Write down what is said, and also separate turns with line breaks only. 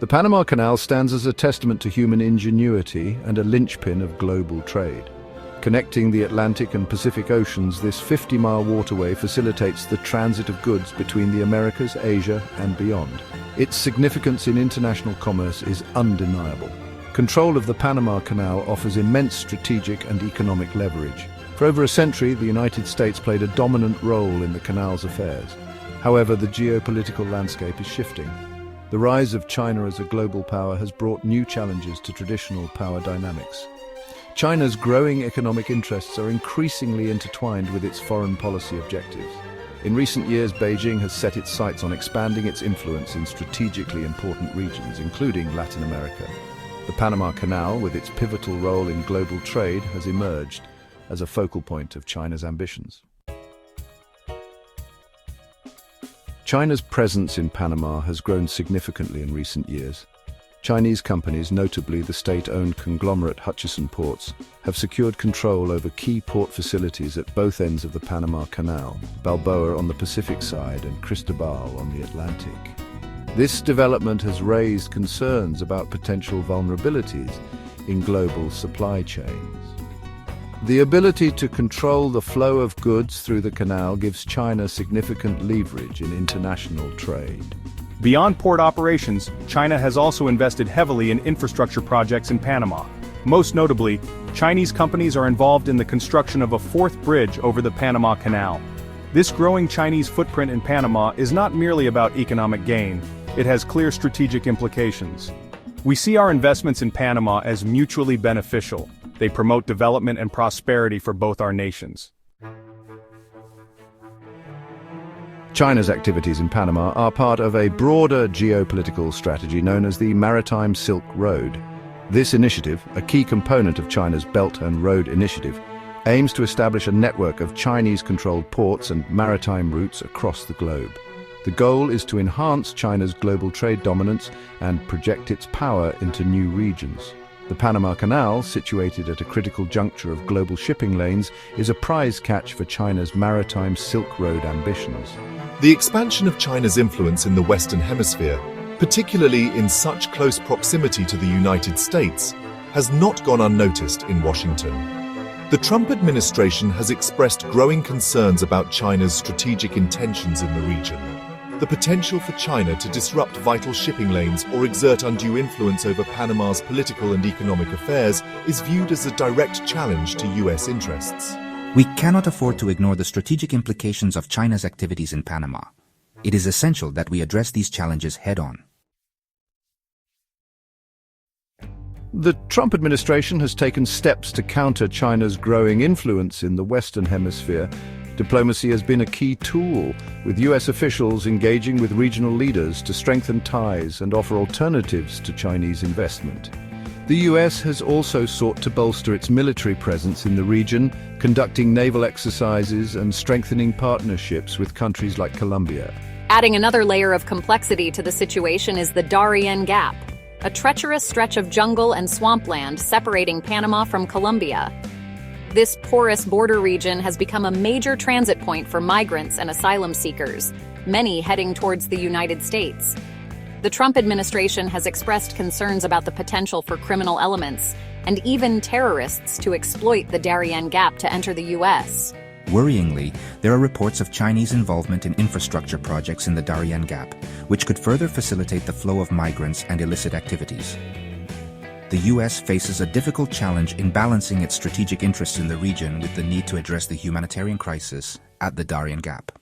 The Panama Canal stands as a testament to human ingenuity and a linchpin of global trade. Connecting the Atlantic and Pacific Oceans, this 50-mile waterway facilitates the transit of goods between the Americas, Asia, and beyond. Its significance in international commerce is undeniable. Control of the Panama Canal offers immense strategic and economic leverage. For over a century, the United States played a dominant role in the canal's affairs. However, the geopolitical landscape is shifting. The rise of China as a global power has brought new challenges to traditional power dynamics. China's growing economic interests are increasingly intertwined with its foreign policy objectives. In recent years, Beijing has set its sights on expanding its influence in strategically important regions, including Latin America. The Panama Canal, with its pivotal role in global trade, has emerged as a focal point of China's ambitions. China's presence in Panama has grown significantly in recent years. Chinese companies, notably the state-owned conglomerate Hutchison Ports, have secured control over key port facilities at both ends of the Panama Canal, Balboa on the Pacific side and Cristobal on the Atlantic. This development has raised concerns about potential vulnerabilities in global supply chains. The ability to control the flow of goods through the canal gives China significant leverage in international trade.
Beyond port operations, China has also invested heavily in infrastructure projects in Panama. Most notably, Chinese companies are involved in the construction of a fourth bridge over the Panama Canal. This growing Chinese footprint in Panama is not merely about economic gain, it has clear strategic implications. We see our investments in Panama as mutually beneficial. They promote development and prosperity for both our nations.
China's activities in Panama are part of a broader geopolitical strategy known as the Maritime Silk Road. This initiative, a key component of China's Belt and Road Initiative, aims to establish a network of Chinese-controlled ports and maritime routes across the globe. The goal is to enhance China's global trade dominance and project its power into new regions. The Panama Canal, situated at a critical juncture of global shipping lanes, is a prize catch for China's maritime Silk Road ambitions.
The expansion of China's influence in the Western Hemisphere, particularly in such close proximity to the United States, has not gone unnoticed in Washington. The Trump administration has expressed growing concerns about China's strategic intentions in the region. The potential for China to disrupt vital shipping lanes or exert undue influence over Panama's political and economic affairs is viewed as a direct challenge to U.S. interests.
We cannot afford to ignore the strategic implications of China's activities in Panama. It is essential that we address these challenges head-on.
The Trump administration has taken steps to counter China's growing influence in the Western Hemisphere. Diplomacy has been a key tool, with U.S. officials engaging with regional leaders to strengthen ties and offer alternatives to Chinese investment. The U.S. has also sought to bolster its military presence in the region, conducting naval exercises and strengthening partnerships with countries like Colombia.
Adding another layer of complexity to the situation is the Darien Gap, a treacherous stretch of jungle and swampland separating Panama from Colombia. This porous border region has become a major transit point for migrants and asylum seekers, many heading towards the United States. The Trump administration has expressed concerns about the potential for criminal elements and even terrorists to exploit the Darien Gap to enter the U.S.
Worryingly, there are reports of Chinese involvement in infrastructure projects in the Darien Gap, which could further facilitate the flow of migrants and illicit activities. The U.S. faces a difficult challenge in balancing its strategic interests in the region with the need to address the humanitarian crisis at the Darien Gap.